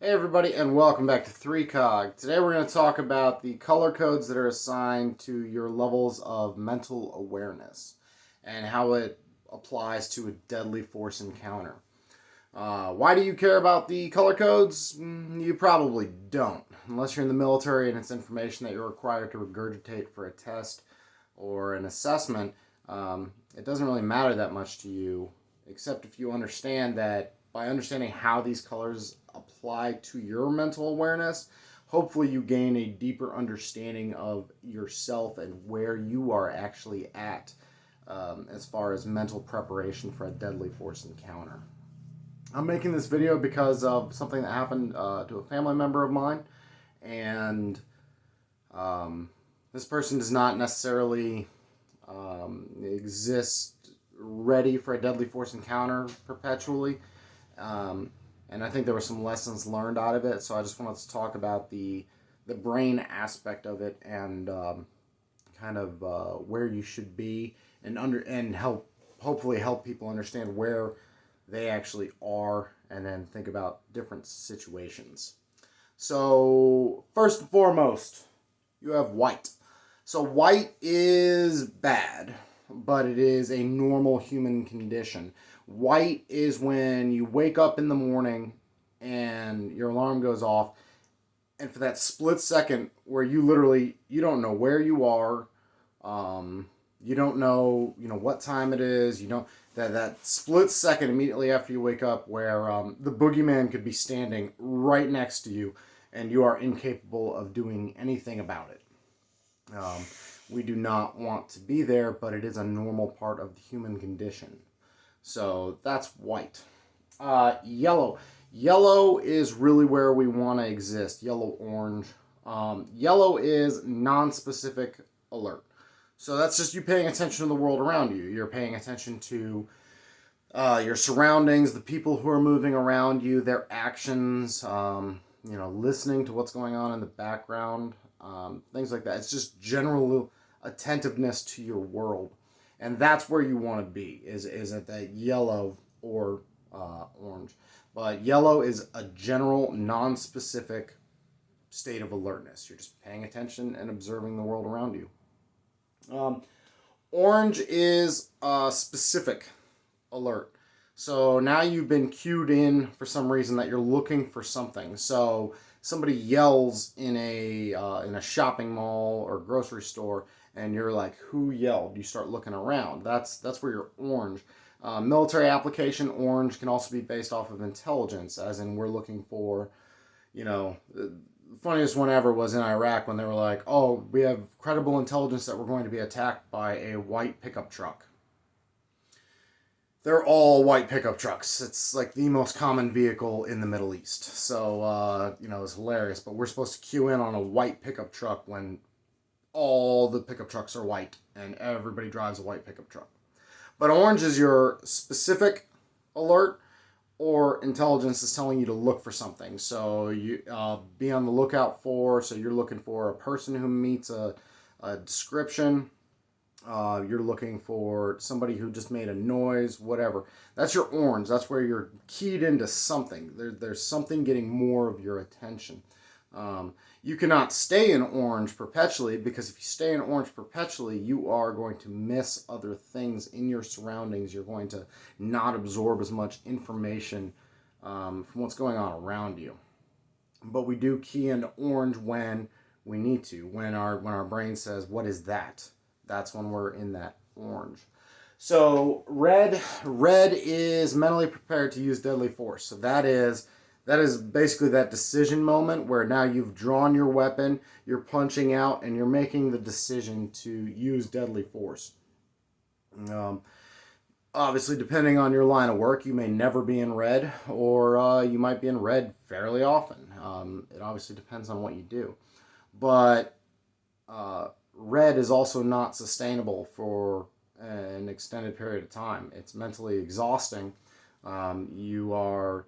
Hey everybody, and welcome back to 3COG. Today we're going to talk about the color codes that are assigned to your levels of mental awareness and how it applies to a deadly force encounter. Why do you care about the color codes? You probably don't, unless you're in the military and it's information that you're required to regurgitate for a test or an assessment. It doesn't really matter that much to you, except if you understand that by understanding how these colors apply to your mental awareness, hopefully you gain a deeper understanding of yourself and where you are actually at as far as mental preparation for a deadly force encounter. I'm making this video because of something that happened to a family member of mine, and this person does not necessarily exist ready for a deadly force encounter perpetually. And I think there were some lessons learned out of it, so I just wanted to talk about the brain aspect of it and kind of where you should be and hopefully help people understand where they actually are and then think about different situations. So first and foremost, you have white. So white is bad, but it is a normal human condition. White is when you wake up in the morning and your alarm goes off, and for that split second where you don't know where you are, you don't know what time it is, you don't that split second immediately after you wake up where the boogeyman could be standing right next to you and you are incapable of doing anything about it. We do not want to be there, but it is a normal part of the human condition. So that's white. Yellow. Yellow is really where we want to exist. Yellow-orange. Yellow is non-specific alert. So that's just you paying attention to the world around you. You're paying attention to your surroundings, the people who are moving around you, their actions, listening to what's going on in the background, things like that. It's just general attentiveness to your world. And that's where you want to be, is at that yellow or orange. But yellow is a general, non-specific state of alertness. You're just paying attention and observing the world around you. Orange is a specific alert. So now you've been cued in for some reason that you're looking for something. So somebody yells in a shopping mall or grocery store, and you're like, who yelled? You start looking around. That's where you're orange. Military application, orange can also be based off of intelligence, as in we're looking for, the funniest one ever was in Iraq when they were like, oh, we have credible intelligence that we're going to be attacked by a white pickup truck. They're all white pickup trucks. It's like the most common vehicle in the Middle East. So, it's hilarious. But we're supposed to queue in on a white pickup truck when all the pickup trucks are white and everybody drives a white pickup truck. But orange is your specific alert, or intelligence is telling you to look for something. So you be on the lookout for, so you're looking for a person who meets a description. You're looking for somebody who just made a noise, whatever. That's your orange. That's where you're keyed into something. There's something getting more of your attention. You cannot stay in orange perpetually, because if you stay in orange perpetually, you are going to miss other things in your surroundings. You're going to not absorb as much information from what's going on around you. But we do key into orange when we need to. When our brain says, what is that? That's when we're in that orange. So red is mentally prepared to use deadly force. So that is basically that decision moment where now you've drawn your weapon, you're punching out, and you're making the decision to use deadly force. Obviously, depending on your line of work, you may never be in red, or you might be in red fairly often. It obviously depends on what you do. But red is also not sustainable for an extended period of time. It's mentally exhausting. Your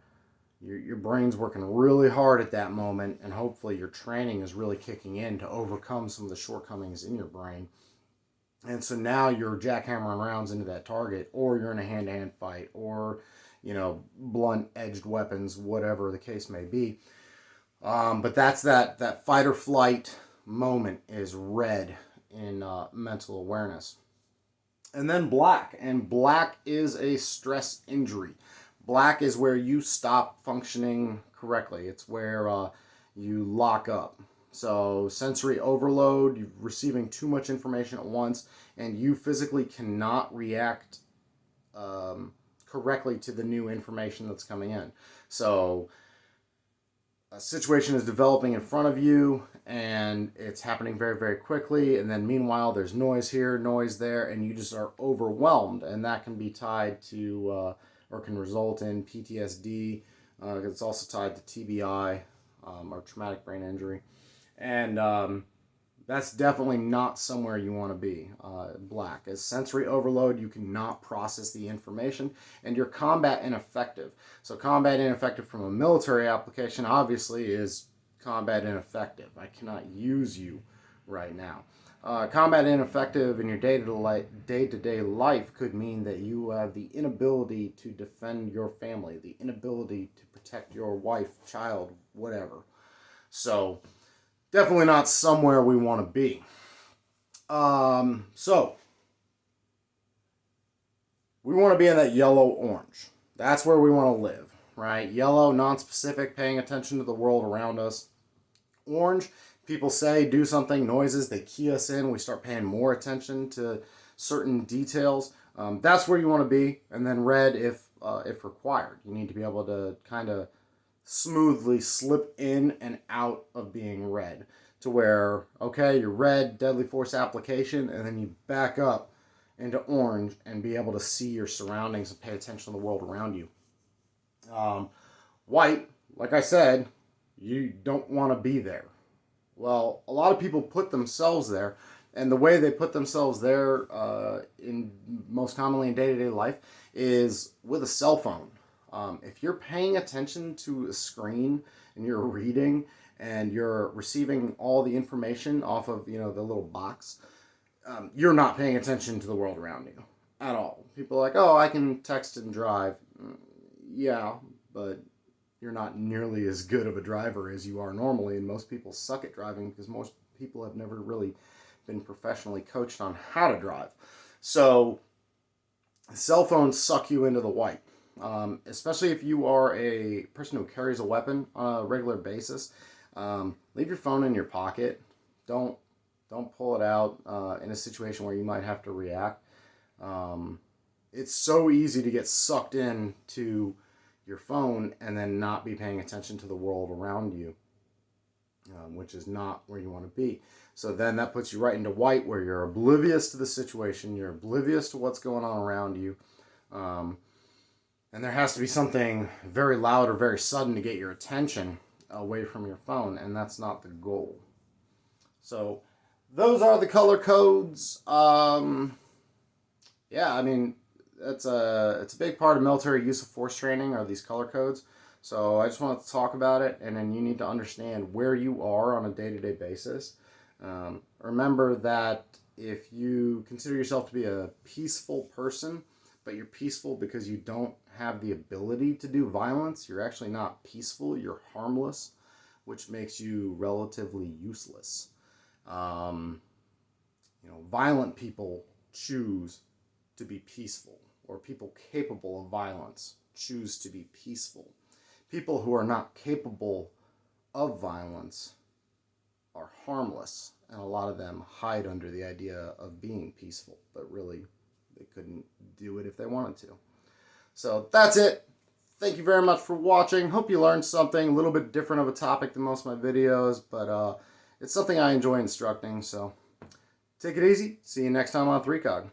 brain's working really hard at that moment, and hopefully your training is really kicking in to overcome some of the shortcomings in your brain. And so now you're jackhammering rounds into that target, or you're in a hand-to-hand fight, or blunt-edged weapons, whatever the case may be. But that's that fight or flight moment is red in mental awareness. And then black. And black is a stress injury. Black is where you stop functioning correctly. It's where you lock up. So sensory overload, you're receiving too much information at once, and you physically cannot react correctly to the new information that's coming in. So a situation is developing in front of you, and it's happening very, very quickly, and then meanwhile there's noise here, noise there, and you just are overwhelmed, and that can be tied to or can result in PTSD. It's also tied to TBI, or traumatic brain injury, and that's definitely not somewhere you want to be. Black is sensory overload. You cannot process the information, and you're combat ineffective. So combat ineffective from a military application obviously is combat ineffective. I cannot use you right now. Combat ineffective in your day-to-day life could mean that you have the inability to defend your family, the inability to protect your wife, child, whatever. So definitely not somewhere we want to be. So we want to be in that yellow-orange. That's where we want to live, right? Yellow, non-specific, paying attention to the world around us. Orange, people say, do something, noises, they key us in. We start paying more attention to certain details. That's where you want to be. And then red, if required. You need to be able to kind of smoothly slip in and out of being red to where, okay, you're red, deadly force application, and then you back up into orange and be able to see your surroundings and pay attention to the world around you. White, like I said, you don't want to be there. Well, a lot of people put themselves there, and the way they put themselves there in most commonly in day-to-day life is with a cell phone. If you're paying attention to a screen and you're reading and you're receiving all the information off of, the little box, you're not paying attention to the world around you at all. People are like, oh, I can text and drive. Yeah, but you're not nearly as good of a driver as you are normally, and most people suck at driving because most people have never really been professionally coached on how to drive. So cell phones suck you into the white. Especially if you are a person who carries a weapon on a regular basis. Leave your phone in your pocket. Don't pull it out in a situation where you might have to react. It's so easy to get sucked in to your phone and then not be paying attention to the world around you, which is not where you want to be. So then that puts you right into white, where you're oblivious to the situation, you're oblivious to what's going on around you. And there has to be something very loud or very sudden to get your attention away from your phone, and that's not the goal. So those are the color codes. Yeah, I mean, it's a big part of military use of force training are these color codes. So I just wanted to talk about it, and then you need to understand where you are on a day-to-day basis. Remember that if you consider yourself to be a peaceful person, but you're peaceful because you don't have the ability to do violence, you're actually not peaceful, you're harmless, which makes you relatively useless. Violent people choose to be peaceful, or people capable of violence choose to be peaceful. People who are not capable of violence are harmless, and a lot of them hide under the idea of being peaceful, but really they couldn't do it if they wanted to. So that's it. Thank you very much for watching. Hope you learned something, a little bit different of a topic than most of my videos, but it's something I enjoy instructing, so take it easy. See you next time on 3COG.